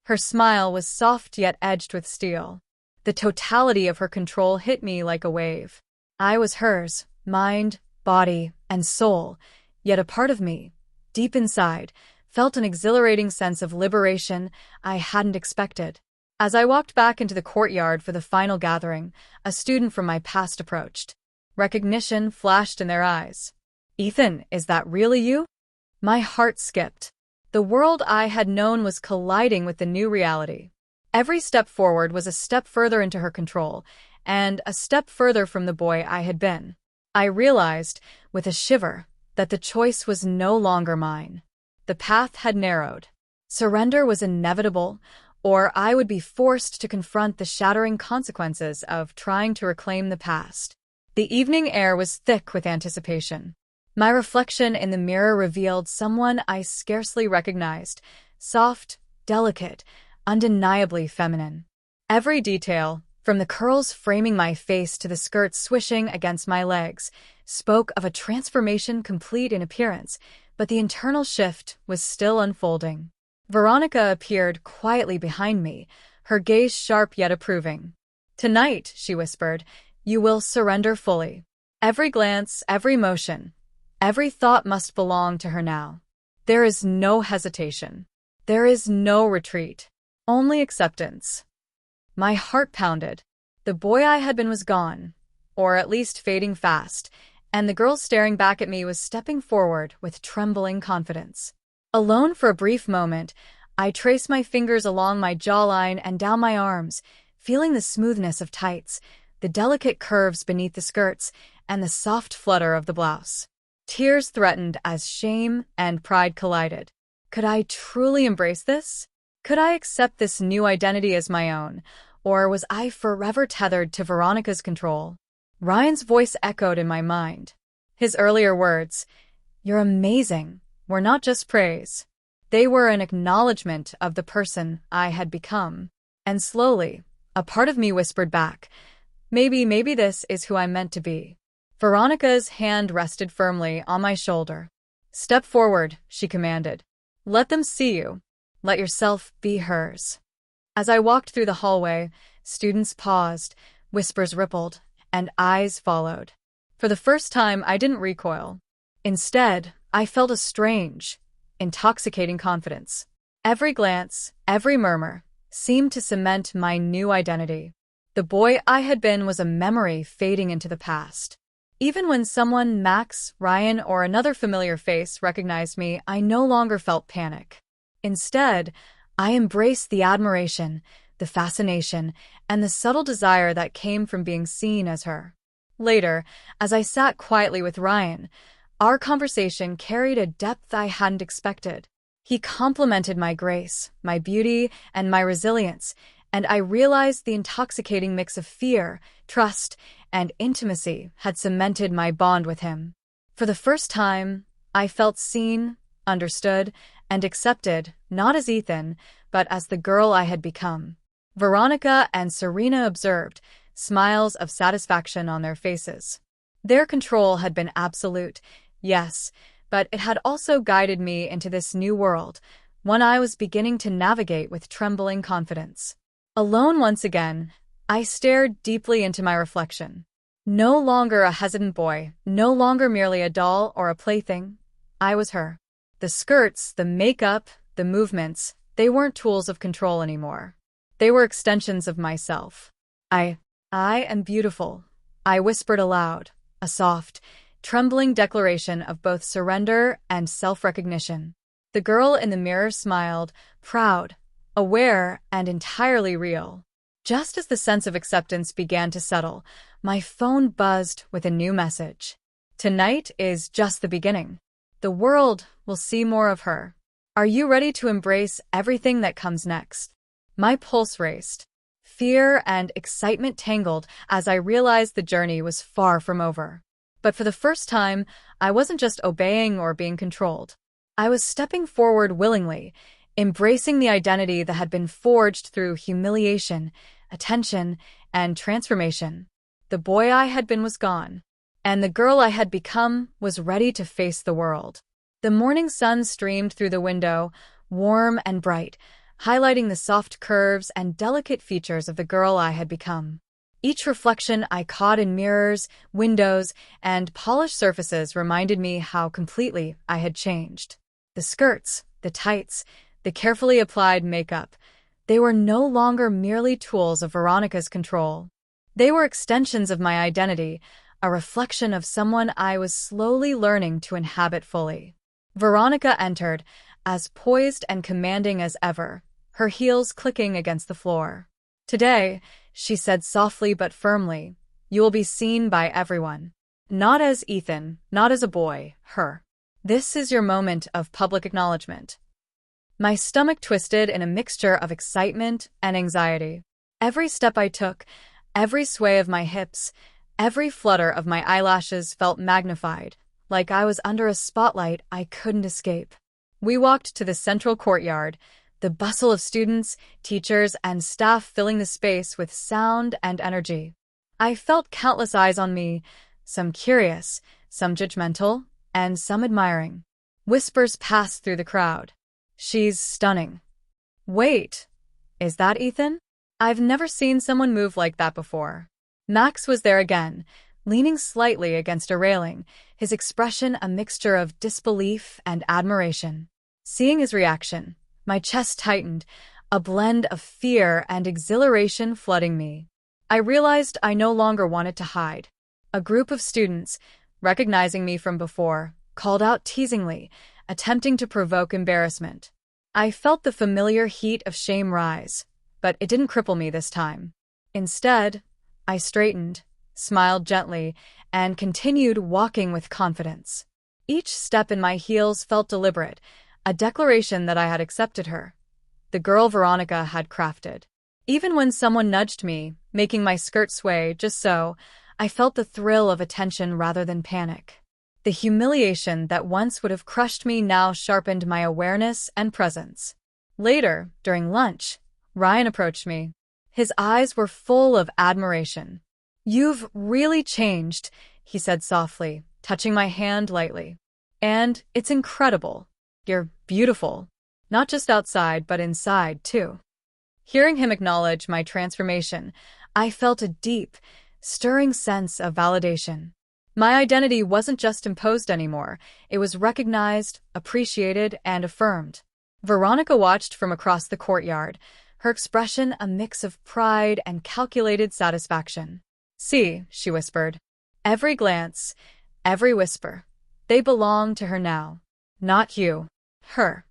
Her smile was soft yet edged with steel. The totality of her control hit me like a wave. I was hers, mind, body, and soul, yet a part of me, deep inside, felt an exhilarating sense of liberation I hadn't expected. As I walked back into the courtyard for the final gathering, a student from my past approached. Recognition flashed in their eyes. "Ethan, is that really you?" My heart skipped. The world I had known was colliding with the new reality. Every step forward was a step further into her control, and a step further from the boy I had been. I realized, with a shiver, that the choice was no longer mine. The path had narrowed. Surrender was inevitable, or I would be forced to confront the shattering consequences of trying to reclaim the past. The evening air was thick with anticipation. My reflection in the mirror revealed someone I scarcely recognized, soft, delicate, undeniably feminine. Every detail, from the curls framing my face to the skirt swishing against my legs, spoke of a transformation complete in appearance, but the internal shift was still unfolding. Veronica appeared quietly behind me, her gaze sharp yet approving. "Tonight," she whispered, "you will surrender fully. Every glance, every motion, every thought must belong to her now. There is no hesitation. There is no retreat. Only acceptance." My heart pounded. The boy I had been was gone, or at least fading fast, and the girl staring back at me was stepping forward with trembling confidence. Alone for a brief moment, I traced my fingers along my jawline and down my arms, feeling the smoothness of tights, the delicate curves beneath the skirts, and the soft flutter of the blouse. Tears threatened as shame and pride collided. Could I truly embrace this? Could I accept this new identity as my own, or was I forever tethered to Veronica's control? Ryan's voice echoed in my mind. His earlier words, "You're amazing," were not just praise. They were an acknowledgement of the person I had become. And slowly, a part of me whispered back, maybe this is who I'm meant to be." Veronica's hand rested firmly on my shoulder. "Step forward," she commanded. "Let them see you. Let yourself be hers." As I walked through the hallway, students paused, whispers rippled, and eyes followed. For the first time, I didn't recoil. Instead, I felt a strange, intoxicating confidence. Every glance, every murmur, seemed to cement my new identity. The boy I had been was a memory fading into the past. Even when someone, Max, Ryan, or another familiar face recognized me, I no longer felt panic. Instead, I embraced the admiration, the fascination, and the subtle desire that came from being seen as her. Later, as I sat quietly with Ryan, our conversation carried a depth I hadn't expected. He complimented my grace, my beauty, and my resilience, and I realized the intoxicating mix of fear, trust, and intimacy had cemented my bond with him. For the first time, I felt seen, understood, and accepted, not as Ethan, but as the girl I had become. Veronica and Serena observed, smiles of satisfaction on their faces. Their control had been absolute, yes, but it had also guided me into this new world, one I was beginning to navigate with trembling confidence. Alone once again, I stared deeply into my reflection. No longer a hesitant boy, no longer merely a doll or a plaything. I was her. The skirts, the makeup, the movements, they weren't tools of control anymore. They were extensions of myself. I am beautiful, I whispered aloud, a soft, trembling declaration of both surrender and self-recognition. The girl in the mirror smiled, proud, aware, and entirely real. Just as the sense of acceptance began to settle, my phone buzzed with a new message. Tonight is just the beginning. The world will see more of her. Are you ready to embrace everything that comes next? My pulse raced. Fear and excitement tangled as I realized the journey was far from over. But for the first time, I wasn't just obeying or being controlled. I was stepping forward willingly, embracing the identity that had been forged through humiliation, attention, and transformation. The boy I had been was gone, and the girl I had become was ready to face the world. The morning sun streamed through the window, warm and bright, highlighting the soft curves and delicate features of the girl I had become. Each reflection I caught in mirrors, windows, and polished surfaces reminded me how completely I had changed. The skirts, the tights, the carefully applied makeup, they were no longer merely tools of Veronica's control. They were extensions of my identity, a reflection of someone I was slowly learning to inhabit fully. Veronica entered, as poised and commanding as ever, her heels clicking against the floor. "Today," she said softly but firmly, "you will be seen by everyone. Not as Ethan, not as a boy, her. This is your moment of public acknowledgement." My stomach twisted in a mixture of excitement and anxiety. Every step I took, every sway of my hips, every flutter of my eyelashes felt magnified, like I was under a spotlight I couldn't escape. We walked to the central courtyard, the bustle of students, teachers, and staff filling the space with sound and energy. I felt countless eyes on me, some curious, some judgmental, and some admiring. Whispers passed through the crowd. "She's stunning." "Wait, is that Ethan?" I've never seen someone move like that before. Max was there again, leaning slightly against a railing, his expression a mixture of disbelief and admiration. Seeing his reaction, my chest tightened, a blend of fear and exhilaration flooding me. I realized I no longer wanted to hide. A group of students, recognizing me from before, called out teasingly, attempting to provoke embarrassment. I felt the familiar heat of shame rise, but it didn't cripple me this time. Instead, I straightened, smiled gently, and continued walking with confidence. Each step in my heels felt deliberate, a declaration that I had accepted her, the girl Veronica had crafted. Even when someone nudged me, making my skirt sway just so, I felt the thrill of attention rather than panic. The humiliation that once would have crushed me now sharpened my awareness and presence. Later, during lunch, Ryan approached me. His eyes were full of admiration. "You've really changed," he said softly, touching my hand lightly. "And it's incredible. You're beautiful. Not just outside, but inside, too." Hearing him acknowledge my transformation, I felt a deep, stirring sense of validation. My identity wasn't just imposed anymore, it was recognized, appreciated, and affirmed. Veronica watched from across the courtyard, her expression a mix of pride and calculated satisfaction. "See," she whispered. "Every glance, every whisper, they belong to her now. Not you, her."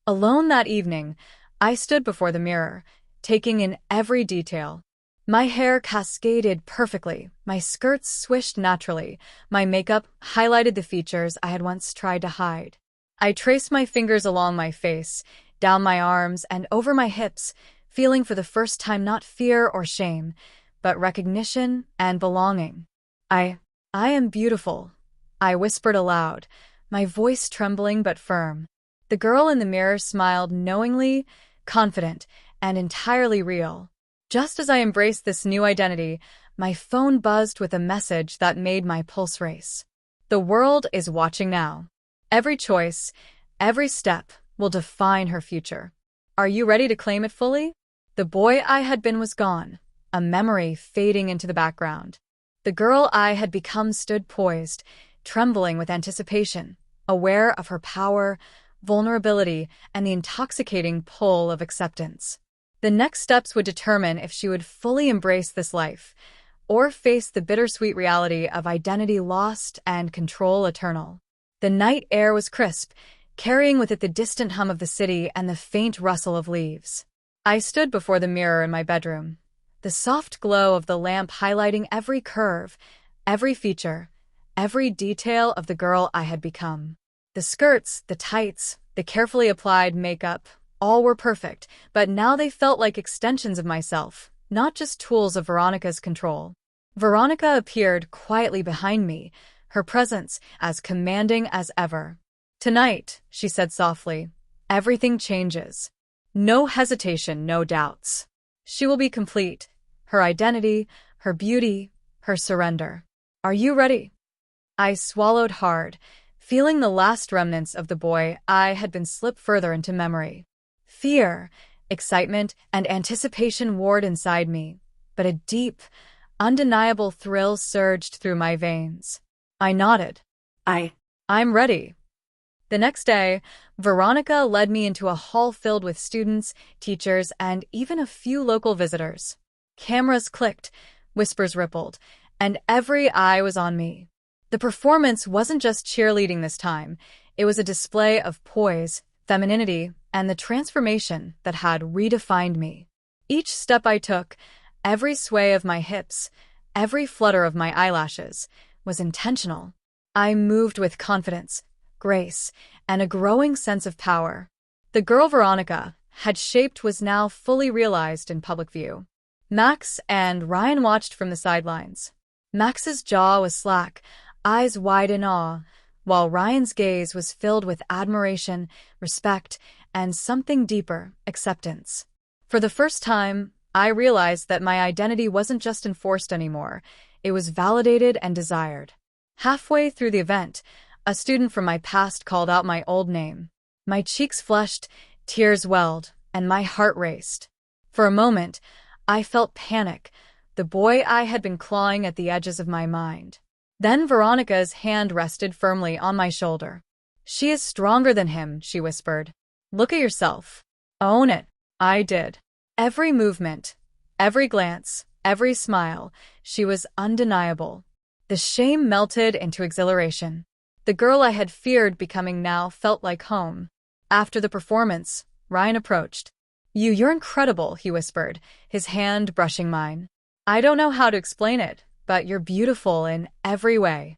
Alone that evening, I stood before the mirror, taking in every detail. My hair cascaded perfectly, my skirts swished naturally, my makeup highlighted the features I had once tried to hide. I traced my fingers along my face, down my arms, and over my hips, feeling for the first time not fear or shame, but recognition and belonging. I am beautiful," I whispered aloud, my voice trembling but firm. The girl in the mirror smiled knowingly, confident, and entirely real. Just as I embraced this new identity, my phone buzzed with a message that made my pulse race. "The world is watching now. Every choice, every step will define her future. Are you ready to claim it fully?" The boy I had been was gone, a memory fading into the background. The girl I had become stood poised, trembling with anticipation, aware of her power, vulnerability, and the intoxicating pull of acceptance. The next steps would determine if she would fully embrace this life, or face the bittersweet reality of identity lost and control eternal. The night air was crisp, carrying with it the distant hum of the city and the faint rustle of leaves. I stood before the mirror in my bedroom, the soft glow of the lamp highlighting every curve, every feature, every detail of the girl I had become. The skirts, the tights, the carefully applied makeup, all were perfect, but now they felt like extensions of myself, not just tools of Veronica's control. Veronica appeared quietly behind me, her presence as commanding as ever. "Tonight," she said softly, "everything changes. No hesitation, no doubts. She will be complete, her identity, her beauty, her surrender. Are you ready?" I swallowed hard, feeling the last remnants of the boy I had been slipped further into memory. Fear, excitement, and anticipation warred inside me, but a deep, undeniable thrill surged through my veins. I nodded. I'm ready." The next day, Veronica led me into a hall filled with students, teachers, and even a few local visitors. Cameras clicked, whispers rippled, and every eye was on me. The performance wasn't just cheerleading this time, it was a display of poise, femininity, and the transformation that had redefined me. Each step I took, every sway of my hips, every flutter of my eyelashes, was intentional. I moved with confidence, grace, and a growing sense of power. The girl Veronica had shaped was now fully realized in public view. Max and Ryan watched from the sidelines. Max's jaw was slack, eyes wide in awe, while Ryan's gaze was filled with admiration, respect, and something deeper, acceptance. For the first time, I realized that my identity wasn't just enforced anymore, it was validated and desired. Halfway through the event, a student from my past called out my old name. My cheeks flushed, tears welled, and my heart raced. For a moment, I felt panic, the boy I had been clawing at the edges of my mind. Then Veronica's hand rested firmly on my shoulder. "She is stronger than him," she whispered. "Look at yourself. Own it." I did. Every movement, every glance, every smile, she was undeniable. The shame melted into exhilaration. The girl I had feared becoming now felt like home. After the performance, Ryan approached. You're incredible," he whispered, his hand brushing mine. "I don't know how to explain it, but you're beautiful in every way."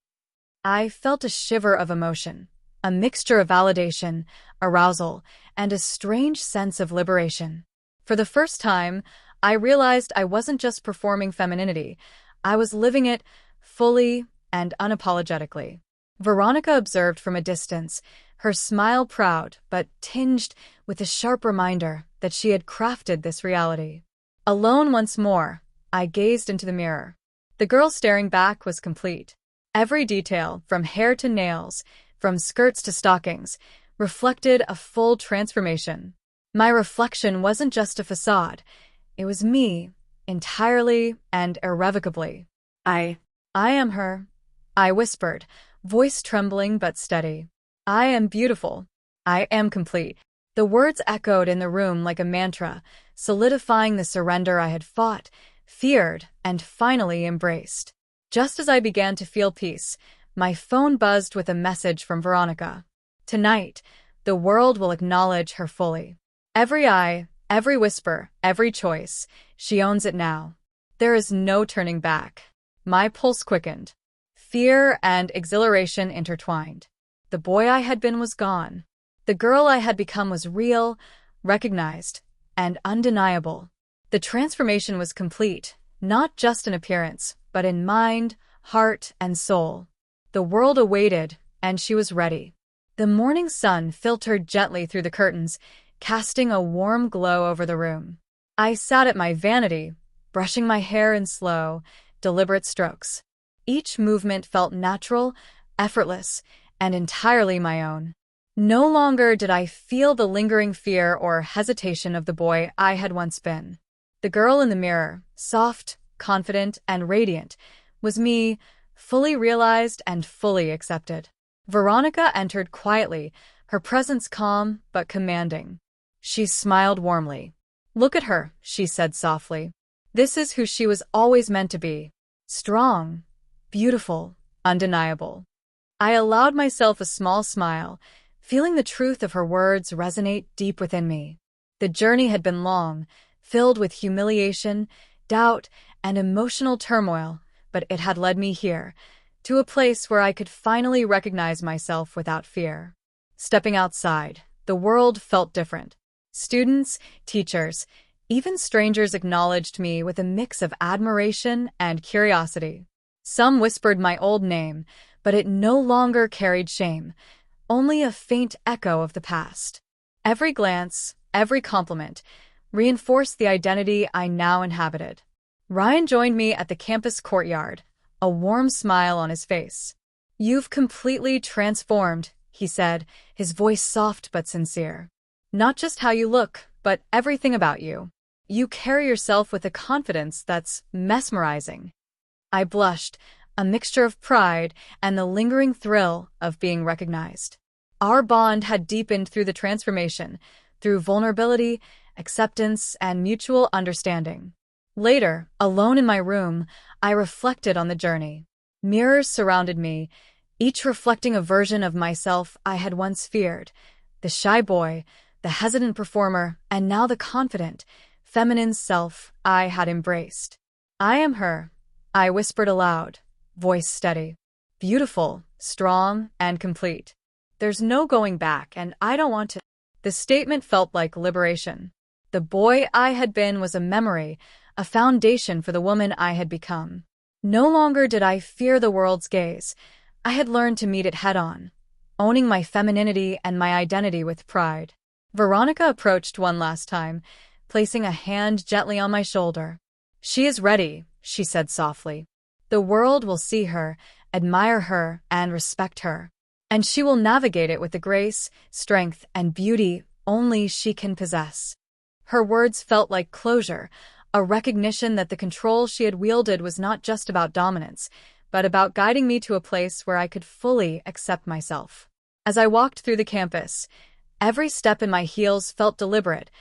I felt a shiver of emotion, a mixture of validation, arousal, and a strange sense of liberation. For the first time, I realized I wasn't just performing femininity, I was living it fully and unapologetically. Veronica observed from a distance, her smile proud but tinged with a sharp reminder that she had crafted this reality. Alone once more, I gazed into the mirror. The girl staring back was complete. Every detail, from hair to nails, from skirts to stockings, reflected a full transformation. My reflection wasn't just a facade. It was me, entirely and irrevocably. I am her, I whispered, voice trembling but steady. I am beautiful. I am complete. The words echoed in the room like a mantra, solidifying the surrender I had fought, feared, and finally embraced. Just as I began to feel peace, my phone buzzed with a message from Veronica. Tonight, the world will acknowledge her fully. Every eye, every whisper, every choice, she owns it now. There is no turning back. My pulse quickened. Fear and exhilaration intertwined. The boy I had been was gone. The girl I had become was real, recognized, and undeniable. The transformation was complete, not just in appearance, but in mind, heart, and soul. The world awaited, and she was ready. The morning sun filtered gently through the curtains, casting a warm glow over the room. I sat at my vanity, brushing my hair in slow, deliberate strokes. Each movement felt natural, effortless, and entirely my own. No longer did I feel the lingering fear or hesitation of the boy I had once been. The girl in the mirror, soft, confident, and radiant, was me, fully realized and fully accepted. Veronica entered quietly, her presence calm but commanding. She smiled warmly. "Look at her," she said softly. "This is who she was always meant to be. Strong, beautiful, undeniable." I allowed myself a small smile, feeling the truth of her words resonate deep within me. The journey had been long, filled with humiliation, doubt, and emotional turmoil, but it had led me here, to a place where I could finally recognize myself without fear. Stepping outside, the world felt different. Students, teachers, even strangers acknowledged me with a mix of admiration and curiosity. Some whispered my old name, but it no longer carried shame, only a faint echo of the past. Every glance, every compliment, reinforced the identity I now inhabited. Ryan joined me at the campus courtyard, a warm smile on his face. "You've completely transformed," he said, his voice soft but sincere. "Not just how you look, but everything about you. You carry yourself with a confidence that's mesmerizing." I blushed, a mixture of pride and the lingering thrill of being recognized. Our bond had deepened through the transformation, through vulnerability, acceptance, and mutual understanding. Later, alone in my room, I reflected on the journey. Mirrors surrounded me, each reflecting a version of myself I had once feared. The shy boy, the hesitant performer, and now the confident, feminine self I had embraced. I am her, I whispered aloud, voice steady. Beautiful, strong, and complete. There's no going back, and I don't want to. The statement felt like liberation. The boy I had been was a memory, a foundation for the woman I had become. No longer did I fear the world's gaze. I had learned to meet it head-on, owning my femininity and my identity with pride. Veronica approached one last time, placing a hand gently on my shoulder. She is ready, she said softly. The world will see her, admire her, and respect her. And she will navigate it with the grace, strength, and beauty only she can possess. Her words felt like closure, a recognition that the control she had wielded was not just about dominance, but about guiding me to a place where I could fully accept myself. As I walked through the campus, every step in my heels felt deliberate,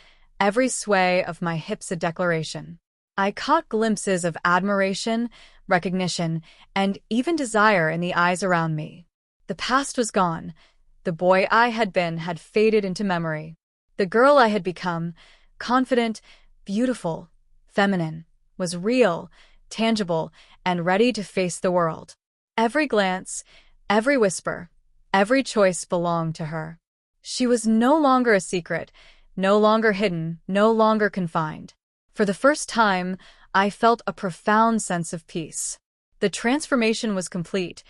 every sway of my hips a declaration. I caught glimpses of admiration, recognition, and even desire in the eyes around me. The past was gone. The boy I had been had faded into memory. The girl I had become, confident, beautiful, feminine, was real, tangible, and ready to face the world. Every glance, every whisper, every choice belonged to her. She was no longer a secret, no longer hidden, no longer confined. For the first time, I felt a profound sense of peace. The transformation was complete,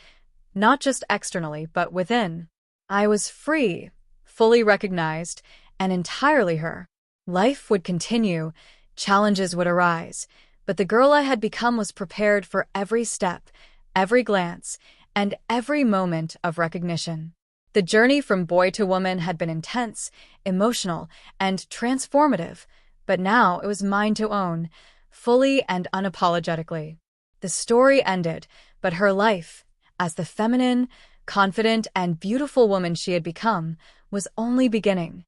not just externally, but within. I was free, fully recognized, and entirely her. Life would continue, challenges would arise, but the girl I had become was prepared for every step, every glance, and every moment of recognition. The journey from boy to woman had been intense, emotional, and transformative, but now it was mine to own, fully and unapologetically. The story ended, but her life, as the feminine, confident, and beautiful woman she had become, was only beginning.